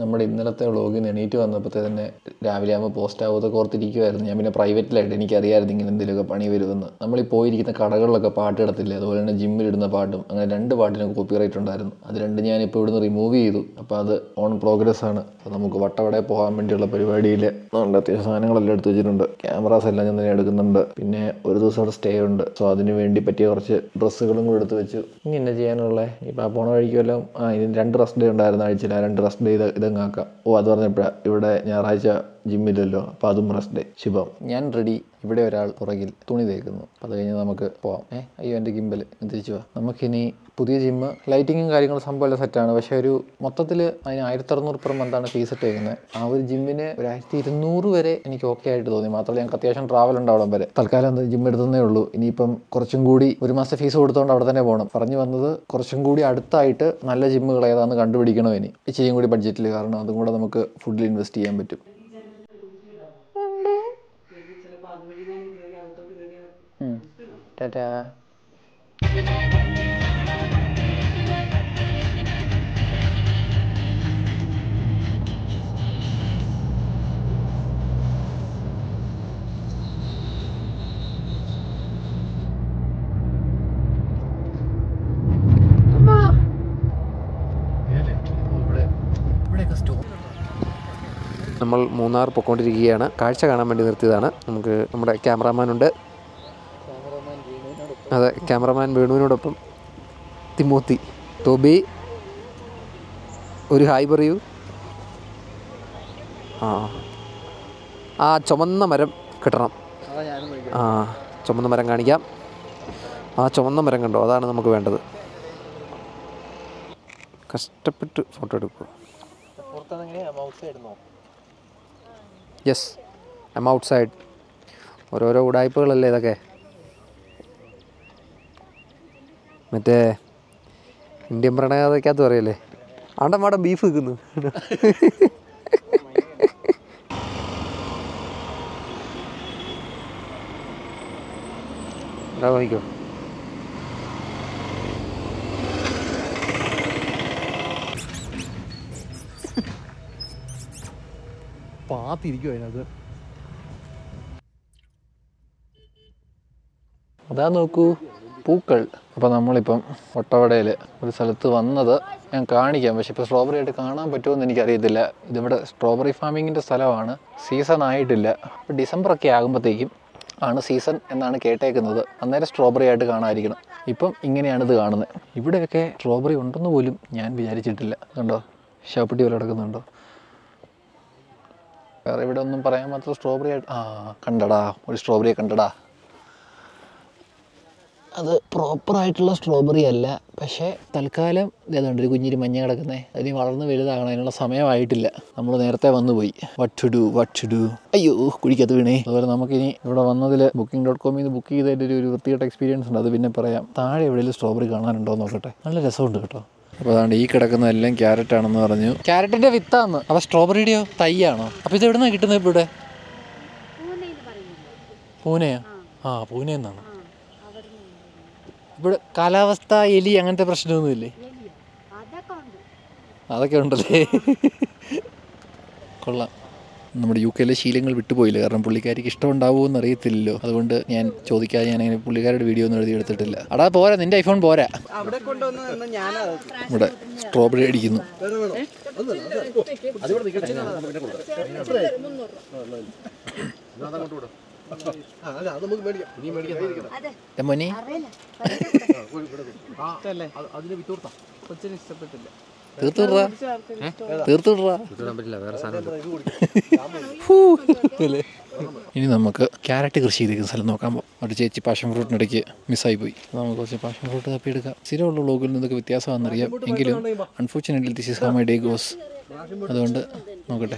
നമ്മുടെ ഇന്നലത്തെ വ്ളോഗിന് എണീറ്റ് വന്നപ്പോഴത്തെ തന്നെ രാവിലെ ആകുമ്പോൾ പോസ്റ്റ് ആവുമൊക്കെ ഓർത്തിരിക്കുമായിരുന്നു. ഞാൻ പിന്നെ പ്രൈവറ്റിലായിട്ട് എനിക്കറിയാമായിരുന്നു ഇങ്ങനെ എന്തെങ്കിലുമൊക്കെ പണി വരുമെന്ന്. നമ്മളീ പോയിരിക്കുന്ന കടകളിലൊക്കെ പാട്ട് ഇടത്തില്ലേ, അതുപോലെ തന്നെ ജിമ്മിലിടുന്ന പാട്ടും, അങ്ങനെ 2 പാട്ടിന് കോപ്പിറൈറ്റ് ഉണ്ടായിരുന്നു. അത് 2 ഞാനിപ്പോൾ ഇവിടുന്ന് റിമൂവ് ചെയ്തു. അപ്പോൾ അത് ഓൺ പ്രോഗ്രസ് ആണ്. അപ്പോൾ നമുക്ക് വട്ടവടയിൽ പോകാൻ വേണ്ടിയുള്ള പരിപാടിയിൽ അതുകൊണ്ട് അത്യാവശ്യം സാധനങ്ങളെല്ലാം എടുത്ത് വെച്ചിട്ടുണ്ട്. ക്യാമറാസ് എല്ലാം ഞാൻ തന്നെ എടുക്കുന്നുണ്ട്. പിന്നെ ഒരു ദിവസം അവിടെ സ്റ്റേ ഉണ്ട്. സോ അതിന് വേണ്ടി പറ്റിയ കുറച്ച് ഡ്രസ്സുകളും കൂടെ എടുത്ത് വെച്ചു. ഇനി എന്നാ ചെയ്യാനുള്ളത്? ഇപ്പോൾ ആ പോണ വഴിക്കുമല്ലോ ഇതിന് 2 റെസ്റ്റ് ഡേ ഉണ്ടായിരുന്നു ആഴ്ചയിൽ. ആ 2 റെസ്റ്റ് ഡേ ഇതങ്ങ് ആക്കാം. അത് പറഞ്ഞപ്പോഴാണ് ഇവിടെ ഞായറാഴ്ച ജിമ്മില്ലല്ലോ, അപ്പോൾ അതും റെസ്റ്റ് ഡേ. ശുഭം. ഞാൻ റെഡി. ഇവിടെ ഒരാൾ പുറകിൽ തുണി തേക്കുന്നു. അപ്പോൾ അത് കഴിഞ്ഞ് നമുക്ക് പോവാം. അയ്യോ എൻ്റെ ഗിംബൽ തിരിച്ചു പോവാം. നമുക്കിനി പുതിയ ജിമ്മ് ലൈറ്റിങ്ങും കാര്യങ്ങളും സംഭവം സെറ്റാണ്. പക്ഷേ ഒരു മൊത്തത്തിൽ അതിന് 1600 പെർ മന്താണ് ഫീസ് ഇട്ടേക്കുന്നത്. ആ ഒരു ജിമ്മിന് ഒരു 1200 വരെ എനിക്ക് ഓക്കെ ആയിട്ട് തോന്നി. മാത്രമല്ല ഞങ്ങൾക്ക് അത്യാവശ്യം ട്രാവൽ ഉണ്ട് അവിടെ വരെ. തൽക്കാലം ജിം എടുത്തതേ ഉള്ളൂ. ഇനിയിപ്പം കുറച്ചും കൂടി 1 മാസത്തെ ഫീസ് കൊടുത്തുകൊണ്ട് അവിടെ തന്നെ പോകണം. പറഞ്ഞു വന്നത് കുറച്ചും കൂടി അടുത്തായിട്ട് നല്ല ജിമ്മുകൾ ഏതാണെന്ന് കണ്ടുപിടിക്കണം ഇനി ഇച്ചിരിയും കൂടി ബഡ്ജറ്റിൽ. കാരണം അതും കൂടെ നമുക്ക് ഫുഡിൽ ഇൻവെസ്റ്റ് ചെയ്യാൻ പറ്റും. ടാറ്റാ. നമ്മൾ മൂന്നാർ പൊയ്ക്കൊണ്ടിരിക്കുകയാണ്. കാഴ്ച കാണാൻ വേണ്ടി നിർത്തിയതാണ്. നമുക്ക് നമ്മുടെ ക്യാമറാമാനുണ്ട്. അതെ, ക്യാമറാമാൻ വേണുവിനോടൊപ്പം തിമോത്തി. തോബി ഒരു ഹായ് പറയൂ. ആ ചുമന്ന മരം കിട്ടണം. ചുമന്ന മരം കാണിക്കാം. ആ ചുമന്ന മരം കണ്ടോ, അതാണ് നമുക്ക് വേണ്ടത്. കഷ്ടപ്പെട്ട് ഫോട്ടോ എടുക്കുക. Yes, I M out side. ഓരോരോ ഉടായ്പകളല്ലേ ഇതൊക്കെ. മറ്റേ ഇന്ത്യൻ പ്രണയകഥയ്ക്കകത്ത് പറയല്ലേ, ആണ്ടമാടെ ബീഫ് വെക്കുന്നു. വാങ്ങിക്കോ. പാത്തിരിക്കും അതിനകത്ത്. അതാ നോക്കൂ, പൂക്കൾ. അപ്പോൾ നമ്മളിപ്പം വട്ടവടയിൽ ഒരു സ്ഥലത്ത് വന്നത് ഞാൻ കാണിക്കാം. പക്ഷേ ഇപ്പോൾ സ്ട്രോബെറി ആയിട്ട് കാണാൻ പറ്റുമെന്ന് എനിക്കറിയത്തില്ല. ഇതിവിടെ സ്ട്രോബെറി ഫാമിങ്ങിൻ്റെ സ്ഥലമാണ്. സീസൺ ആയിട്ടില്ല. ഇപ്പോൾ ഡിസംബറൊക്കെ ആകുമ്പോഴത്തേക്കും ആണ് സീസൺ എന്നാണ് കേട്ടേക്കുന്നത്. അന്നേരം സ്ട്രോബെറി ആയിട്ട് കാണാതിരിക്കണം. ഇപ്പം ഇങ്ങനെയാണ് ഇത് കാണുന്നത്. ഇവിടെയൊക്കെ സ്ട്രോബെറി ഉണ്ടെന്ന് പോലും ഞാൻ വിചാരിച്ചിട്ടില്ല. കണ്ടോ, ഷാപ്പിട്ടി പോലെ കിടക്കുന്നുണ്ടോ? വേറെ ഇവിടെ ഒന്നും പറയാൻ മാത്രം സ്ട്രോബെറി ആയിട്ട്. കണ്ടടാ, ഒരു സ്ട്രോബെറി കണ്ടടാ. അത് പ്രോപ്പറായിട്ടുള്ള സ്ട്രോബെറി അല്ല, പക്ഷേ തൽക്കാലം ഇതുണ്ട് ഒരു കുഞ്ഞിരി മഞ്ഞ കിടക്കുന്നത്. അതിന് വളർന്ന് വലുതാകണം, അതിനുള്ള സമയമായിട്ടില്ല. നമ്മൾ നേരത്തെ വന്നു പോയി. വട്ട് ടു ഡു. അയ്യോ, കുഴിക്കത്ത് വീണേ. അതുപോലെ നമുക്കിനി ഇവിടെ വന്നതിൽ Booking.com ബുക്ക് ചെയ്തതിൻ്റെ ഒരു വൃത്തികെട്ട എക്സ്പീരിയൻസ് ഉണ്ട്. അത് പിന്നെ പറയാം. താഴെ എവിടെയെങ്കിലും സ്ട്രോബെറി കാണാനുണ്ടോ എന്ന് നോക്കട്ടെ. നല്ല രസമുണ്ട് കേട്ടോ. അപ്പോൾ അതാണ്ട് ഈ കിടക്കുന്നതെല്ലാം ക്യാരറ്റ് ആണെന്ന് പറഞ്ഞു. ക്യാരറ്റിൻ്റെ വിത്താന്ന്. അപ്പോൾ സ്ട്രോബെറിയുടെയോ തൈയാണോ? അപ്പോൾ ഇത് എവിടെ നിന്നാണ് കിട്ടുന്നത് ഇപ്പോൾ ഇവിടെ? പൂനെയോ? പൂനെന്നാണ്. ഇവിടെ കാലാവസ്ഥ, എലി അങ്ങനത്തെ പ്രശ്നമൊന്നുമില്ലേ? അതൊക്കെ ഉണ്ടല്ലേ. കൊള്ളാം. നമ്മുടെ UK ശീലങ്ങൾ വിട്ടുപോയില്ല. കാരണം പുള്ളിക്കാരിക്ക് ഇഷ്ടമുണ്ടാവുമോ എന്ന് അറിയത്തില്ലല്ലോ. അതുകൊണ്ട് ഞാൻ ചോദിക്കാതെ ഞാനങ്ങനെ പുള്ളിക്കാരുടെ വീഡിയോ ഒന്നും എഴുതി എടുത്തിട്ടില്ല. അടാ പോരാ, നിൻ്റെ ഐഫോൺ പോരാ. ഇവിടെ സ്ട്രോബെറി അടിക്കുന്നു. മോനെ ഇനി നമുക്ക് ക്യാരറ്റ് കൃഷി ചെയ്തിരിക്കുന്ന സ്ഥലം നോക്കാൻ പോകും. ഒരു ചേച്ചി പാഷൻ ഫ്രൂട്ടിനിടയ്ക്ക് മിസ്സായി പോയി. നമുക്ക് കുറച്ച് പാഷൻ ഫ്രൂട്ട് തപ്പിയെടുക്കാം. സ്ഥിരമുള്ള വ്ളോഗിൽ നിന്നൊക്കെ വ്യത്യാസമാണെന്നറിയാം. എങ്കിലും unfortunately this is how my day goes. അതുകൊണ്ട് നോക്കട്ടെ.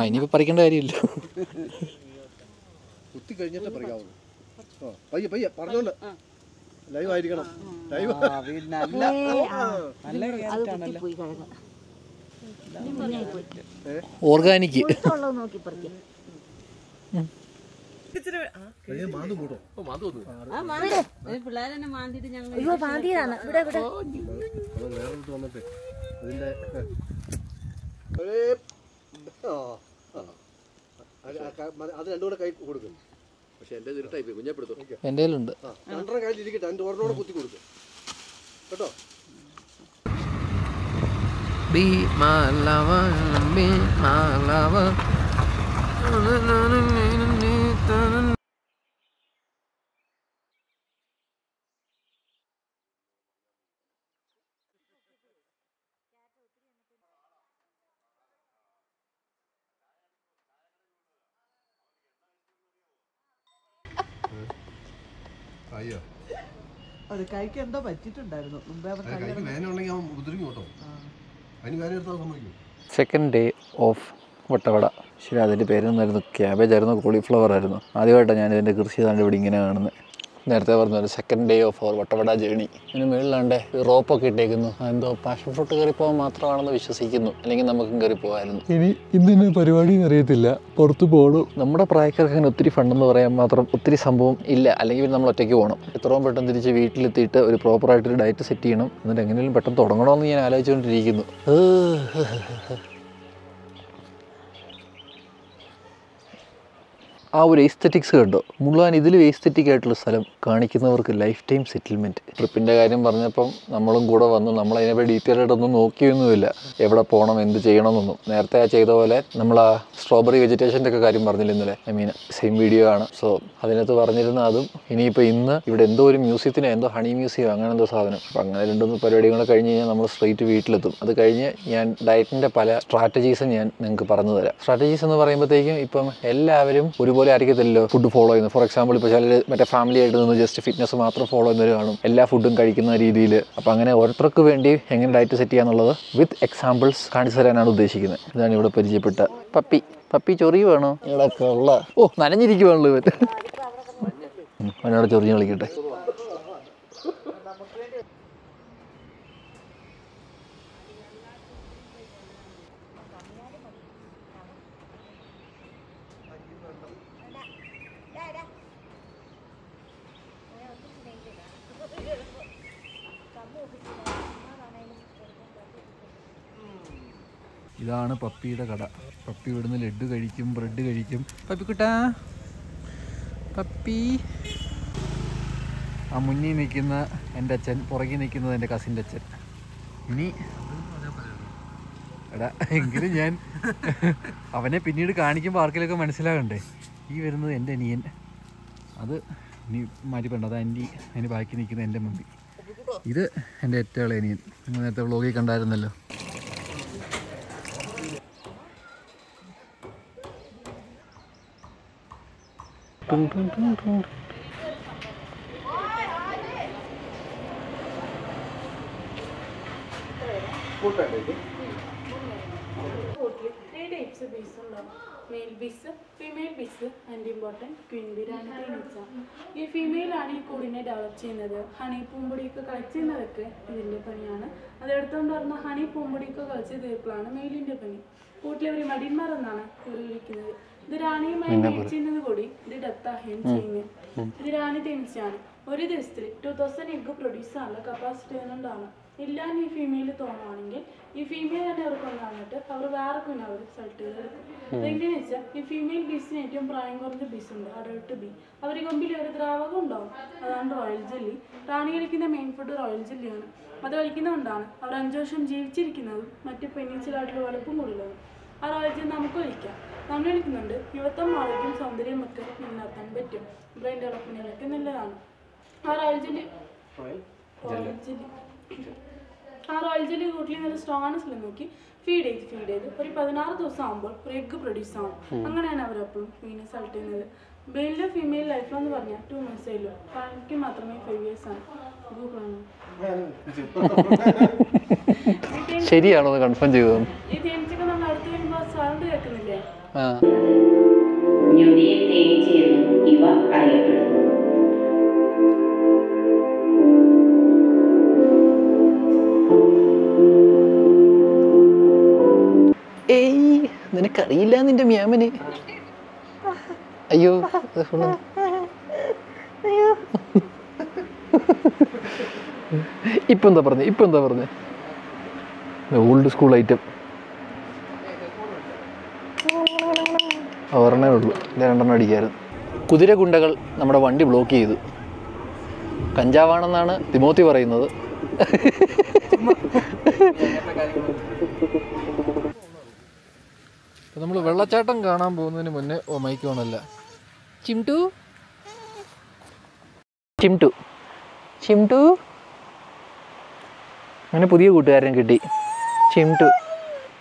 ഇനിയിപ്പോൾ പറിക്കേണ്ട കാര്യമില്ല. കുത്തി കഴിഞ്ഞിട്ട് പറയാവുള്ളൂ. പയ്യെ പയ്യെ പറഞ്ഞോണ്ട് ലൈവ് ആയിരിക്കണം. ഓർഗാനിക്. പിള്ളേരെന്നെ മാന്തിട്ട് ഞങ്ങൾ അത് രണ്ടുകൂടെ കൈ കൊടുക്കും. പക്ഷെ എൻ്റെ ഇരുട്ടായി പോയി, കുഞ്ഞപ്പെടുത്തും. എൻ്റെ കയ്യിലുണ്ട്. രണ്ടര കയ്യിൽ ഇരിക്കട്ടെ, എൻ്റെ ഓരോടെ കുത്തി കൊടുക്കും കേട്ടോ. Be my lover, be my lover. അയ്യോ, അത് കൈക്ക് എന്തോ പറ്റിയിട്ടുണ്ടായിരുന്നു മുമ്പേ. കൈക്ക് വേദനയുണ്ടെങ്കിൽ അവൻ ഉപദ്രവിക്കും കേട്ടോ. അതിന് വേദന എടുത്താൽ സമ്മതിക്കും. Second day of Vattavada. ശരി, അതിൻ്റെ പേരൊന്നായിരുന്നു, ക്യാബേജ് ആയിരുന്നു, കോളിഫ്ലവർ ആയിരുന്നു. ആദ്യമായിട്ടാണ് ഞാൻ ഇതിൻ്റെ കൃഷി ചെയ്താണ്ട് ഇവിടെ ഇങ്ങനെ കാണുന്നത്. നേരത്തെ പറഞ്ഞ ഒരു second day of our Vattavada journey. ഇതിന് മുകളിലാണ്ട് റോപ്പൊക്കെ ഇട്ടേക്കുന്നു. എന്തോ പാഷൻ ഫ്രൂട്ട് കയറി പോകാൻ മാത്രമാണെന്ന് വിശ്വസിക്കുന്നു, അല്ലെങ്കിൽ നമുക്കും കയറി പോകാമായിരുന്നു. ഇനി ഇന്നിന് പരിപാടി അറിയത്തില്ല, പുറത്ത് പോകണം. നമ്മുടെ പ്രായക്കാർക്ക് അങ്ങനെ ഒത്തിരി ഫണ്ടെന്ന് പറയാൻ മാത്രം ഒത്തിരി സംഭവം ഇല്ല, അല്ലെങ്കിൽ നമ്മൾ ഒറ്റയ്ക്ക് പോകണം. എത്രയും പെട്ടെന്ന് തിരിച്ച് വീട്ടിലെത്തിയിട്ട് ഒരു പ്രോപ്പറായിട്ടൊരു ഡയറ്റ് സെറ്റ് ചെയ്യണം. എന്നിട്ട് എങ്ങനെയും പെട്ടെന്ന് തുടങ്ങണമെന്ന് ഞാൻ ആലോചിച്ചുകൊണ്ടിരിക്കുന്നു. ആ ഒരു എസ്തെറ്റിക്സ് കണ്ടോ? മുഴുവൻ ഇതിലും എസ്തെറ്റിക് ആയിട്ടുള്ള സ്ഥലം കാണിക്കുന്നവർക്ക് ലൈഫ് ടൈം സെറ്റിൽമെൻറ്റ്. ട്രിപ്പിൻ്റെ കാര്യം പറഞ്ഞപ്പം നമ്മളും കൂടെ വന്നു. നമ്മളതിനെപ്പറ്റി ഡീറ്റെയിൽ ആയിട്ടൊന്നും നോക്കിയൊന്നുമില്ല, എവിടെ പോകണം എന്ത് ചെയ്യണമെന്നൊന്നും. നേരത്തെ ചെയ്ത പോലെ നമ്മൾ ആ സ്ട്രോബെറി വെജിറ്റേഷൻ്റെ ഒക്കെ കാര്യം പറഞ്ഞില്ല ഇന്നലെ, സെയിം വീഡിയോ ആണ്. സോ അതിനകത്ത് പറഞ്ഞിരുന്ന അതും. ഇനിയിപ്പോൾ ഇന്ന് ഇവിടെ എന്തോ ഒരു മ്യൂസിയത്തിന്, എന്തോ ഹണി മ്യൂസിയം അങ്ങനെ എന്തോ സാധനം. അപ്പം അങ്ങനെ രണ്ടൊന്ന് പരിപാടികൾ കഴിഞ്ഞ് കഴിഞ്ഞാൽ നമ്മൾ സ്ട്രെയിറ്റ് വീട്ടിലെത്തും. അത് കഴിഞ്ഞ് ഞാൻ ഡയറ്റിൻ്റെ പല സ്ട്രാറ്റജീസും ഞാൻ നിങ്ങൾക്ക് പറഞ്ഞു തരാം. സ്ട്രാറ്റജീസ് എന്ന് പറയുമ്പോഴത്തേക്കും ഇപ്പം എല്ലാവരും ഒരുപോലെ ആയിരിക്കത്തില്ലല്ലോ ഫുഡ് ഫോളോ ചെയ്യുന്നത്. ഫോർ എക്സാമ്പിൾ ഇപ്പോൾ ചിലർ മറ്റേ ഫാമിലി ആയിട്ട് നിന്ന് ജസ്റ്റ് ഫിറ്റ്നസ് മാത്രം ഫോളോ ചെയ്യുന്നവർ കാണും, എല്ലാ ഫുഡും കഴിക്കുന്ന രീതിയിൽ. അപ്പോൾ അങ്ങനെ ഓരോരുത്തർക്ക് വേണ്ടി എങ്ങനെ ഡയറ്റ് സെറ്റ് ചെയ്യാന്നുള്ളത് വിത്ത് എക്സാമ്പിൾസ് കാണിച്ചു തരാനാണ് ഉദ്ദേശിക്കുന്നത്. ഇതാണ് ഇവിടെ പരിചയപ്പെട്ട പപ്പി. പപ്പി ചൊറി വേണോ? ഇവിടെയൊക്കെ ഉള്ള നനഞ്ഞിരിക്കുവാണല്ലോ ഇവർ. അവനോട് ചൊറിഞ്ഞ് കളിക്കട്ടെ. ഇതാണ് പപ്പിയുടെ കട. പപ്പി ഇവിടുന്ന് ലഡ്ഡു കഴിക്കും, ബ്രെഡ് കഴിക്കും. പപ്പിക്കുട്ടാ, പപ്പി. ആ മുന്നിൽ നിൽക്കുന്ന എൻ്റെ അച്ഛൻ, പുറകിൽ നിൽക്കുന്നത് എൻ്റെ കസിൻ്റെ അച്ഛൻ. ഇനി എടാ, എങ്കിലും ഞാൻ അവനെ പിന്നീട് കാണിക്കുമ്പോൾ ആർക്കെങ്കിലൊക്കെ മനസ്സിലാകണ്ടേ. ഈ വരുന്നത് എൻ്റെ അനിയൻ, അത് ഇനി മാറ്റിപ്പണ്ട, അത് ആൻറ്റി. അതിന് ബാക്കി നിൽക്കുന്ന എൻ്റെ മമ്മി. ഇത് എൻ്റെ ഏറ്റവും ഇളയ അനിയൻ, നിങ്ങൾ നേരത്തെ വ്ളോഗിൽ കണ്ടായിരുന്നല്ലോ. Male bees, female bees and important queen ബീരാണ് തേനീച്ച. ഈ ഫീമെയിലാണ് ഈ കൂടിനെ ഡെവലപ്പ് ചെയ്യുന്നത്. ഹണി പൂമ്പൊടിയൊക്കെ കളക്ട് ചെയ്യുന്നതൊക്കെ ഇതിൻ്റെ പണിയാണ്. അതെടുത്തുകൊണ്ട് പറഞ്ഞ ഹണി പൂമ്പൊടിയൊക്കെ കളിച്ച് തീർക്കലാണ് മെയിലിൻ്റെ പണി. കൂട്ടിൽ ഒരു മടിന്മാർ എന്നാണ് ഇവർ വിളിക്കുന്നത്. ഇത് റാണിയുമായി മേറ്റ് ചെയ്യുന്നത് കൂടി ഇത് ഡെത്താഹ്യം ചെയ്യുന്നത്. ഇത് റാണി തേനീച്ചയാണ്. ഒരു ദിവസത്തിൽ 2000 എഗ്ഗ് പ്രൊഡ്യൂസ് ചെയ്യാനുള്ള കപ്പാസിറ്റി അതിനുണ്ടാണ്. ഇല്ലാന്ന് ഈ ഫീമെയിൽ തോന്നുകയാണെങ്കിൽ ഈ ഫീമെയിൽ തന്നെ അവർ കൊണ്ടാണിട്ട് അവർ വേറെ കുഞ്ഞ് അവർ സെലക്ട് ചെയ്തെടുക്കും. അതെങ്ങനെയാണെന്ന് വെച്ചാൽ ഈ ഫീമെയിൽ ബീസിന് ഏറ്റവും പ്രായം കുറഞ്ഞ ബീസുണ്ട്, അഡൾട്ട് ബി. അവർ കൊമ്പിൽ ഒരു ദ്രാവകം ഉണ്ടാവും, അതാണ് റോയൽ ജെല്ലി. റാണി കഴിക്കുന്ന മെയിൻ ഫുഡ് റോയൽ ജെല്ലിയാണ്. അത് കഴിക്കുന്നതുകൊണ്ടാണ് അവർ 5 വർഷം ജീവിച്ചിരിക്കുന്നതും മറ്റ് പെനീച്ചിലായിട്ടുള്ള വലുപ്പം കൂടുതലാണ്. ആ റോയൽ ജെല്ലി നമുക്ക് കഴിക്കാം. നമ്മൾ കഴിക്കുന്നുണ്ട് യുവത്വം, ആരോഗ്യം, സൗന്ദര്യമൊക്കെ നിലനിർത്താൻ പറ്റും. ബ്രെയിൻ ഡെവലപ്മെൻറ്റിനൊക്കെ നല്ലതാണ്. ആ റോയൽ ജെല്ലി കൂട്ടിൽ നല്ല സ്ട്രോങ്നെസ്സിൽ നോക്കി ഫീഡ് ചെയ്ത് ഒരു 16 ദിവസം ആകുമ്പോൾ ഒരു എഗ്ഗ് പ്രൊഡ്യൂസ് ആവും. അങ്ങനെയാണ് അവരെപ്പോഴും മീനെ സെലക്ട് ചെയ്യുന്നത്. മെയിലിലെ ഫീമെയിൽ ലൈഫിലെന്ന് പറഞ്ഞാൽ 2 months ഉള്ളൂ. പ്രാണിക്ക് മാത്രമേ 5 years ആണ്. ശരിയാണോ കൺഫേം ചെയ്തത്? ഈ തേനീച്ചൊക്കെ നമ്മൾ അടുത്ത് വരുമ്പോൾ സൗണ്ട് കേൾക്കുന്നില്ലേ? ഞൊടിയെ തേനീച്ചയെന്നും ഇവ അറിയപ്പെടുന്നു. ഏയ്, നിനക്കറിയില്ല നിന്റെ മ്യാമന്. അയ്യോ ഇപ്പം എന്താ പറഞ്ഞേ ഓൾഡ് സ്കൂൾ ഐറ്റം. ഒരെണ്ണേ ഉള്ളൂ, രണ്ടെണ്ണം അടിക്കായിരുന്നു. കുതിരഗുണ്ടകൾ നമ്മുടെ വണ്ടി ബ്ലോക്ക് ചെയ്തു. കഞ്ചാവാണെന്നാണ് തിമോത്തി പറയുന്നത്. നമ്മൾ വെള്ളച്ചാട്ടം കാണാൻ പോകുന്നതിന് മുന്നേ മൈക്ക് ഓണല്ല. ചിംടു ചിംടു ചിംടു അങ്ങനെ പുതിയ കൂട്ടുകാരനെ കിട്ടി. ചിംടു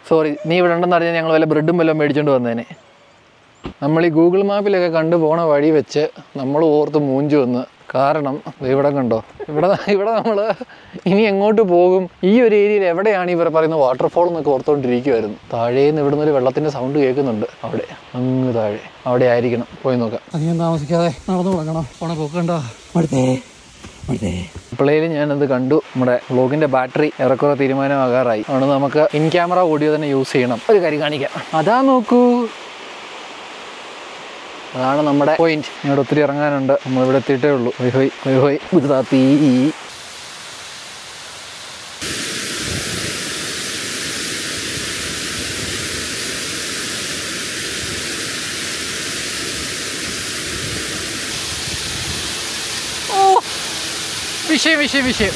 സോറി, നീ ഇവിടെ ഉണ്ടെന്ന് അറിഞ്ഞാൽ ഞങ്ങൾ വല്ല ബ്രെഡും വല്ലതും മേടിച്ചുകൊണ്ട് വന്നേനെ. നമ്മൾ ഈ ഗൂഗിൾ മാപ്പിലൊക്കെ കണ്ടു പോണ വഴി വെച്ച് നമ്മൾ ഓർത്ത് മൂഞ്ചു വന്ന്. കാരണം ഇവിടെ കണ്ടോ, ഇവിടെ നമ്മൾ ഇനി എങ്ങോട്ട് പോകും, ഈ ഒരു ഏരിയയിൽ എവിടെയാണ് ഇവർ പറയുന്ന വാട്ടർഫോൾ എന്നൊക്കെ ഓർത്തുകൊണ്ടിരിക്കുമായിരുന്നു. താഴേന്ന് ഇവിടെ നിന്നൊരു വെള്ളത്തിൻ്റെ സൗണ്ട് കേൾക്കുന്നുണ്ട്. അവിടെ അങ്ങ് താഴെ അവിടെ ആയിരിക്കണം. പോയി നോക്കാം. അധികം താമസിക്കാതെ നടന്നു തുടങ്ങണം. പോണ പോക്കണ്ടോ ഇപ്പോഴേലും ഞാനത് കണ്ടു. നമ്മുടെ വ്ളോഗിൻ്റെ ബാറ്ററി ഏറെക്കുറെ തീരുമാനമാകാറായി. അതുകൊണ്ട് നമുക്ക് ഇൻ ക്യാമറ ഓഡിയോ തന്നെ യൂസ് ചെയ്യണം. ഒരു കാര്യം കാണിക്കാം. അതാ നോക്കൂ, അതാണ് നമ്മുടെ പോയിന്റ്. ഇവിടെ ഒത്തിരി ഇറങ്ങാനുണ്ട്. നമ്മളിവിടെ എത്തിയിട്ടേ ഉള്ളൂ. ഹോയ് ഗുജറാത്തി. വിഷയം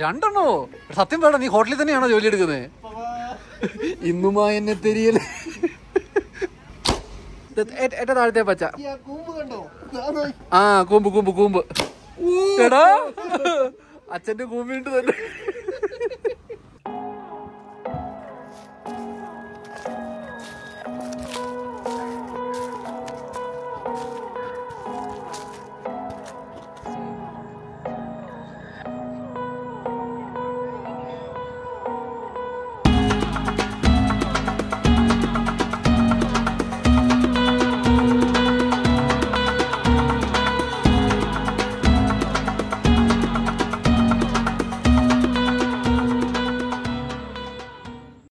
രണ്ടെണ്ണോ? സത്യം വേണ്ട, നീ ഹോട്ടലിൽ തന്നെയാണോ ജോലി എടുക്കുന്നത്? ഇന്നുമാ എന്നെ തെരിയല്. ഏറ്റവും താഴത്തെ പച്ച. ആ കൂമ്പ് എടാ, അച്ഛന്റെ കൂമ്പിട്ട് തന്നെ.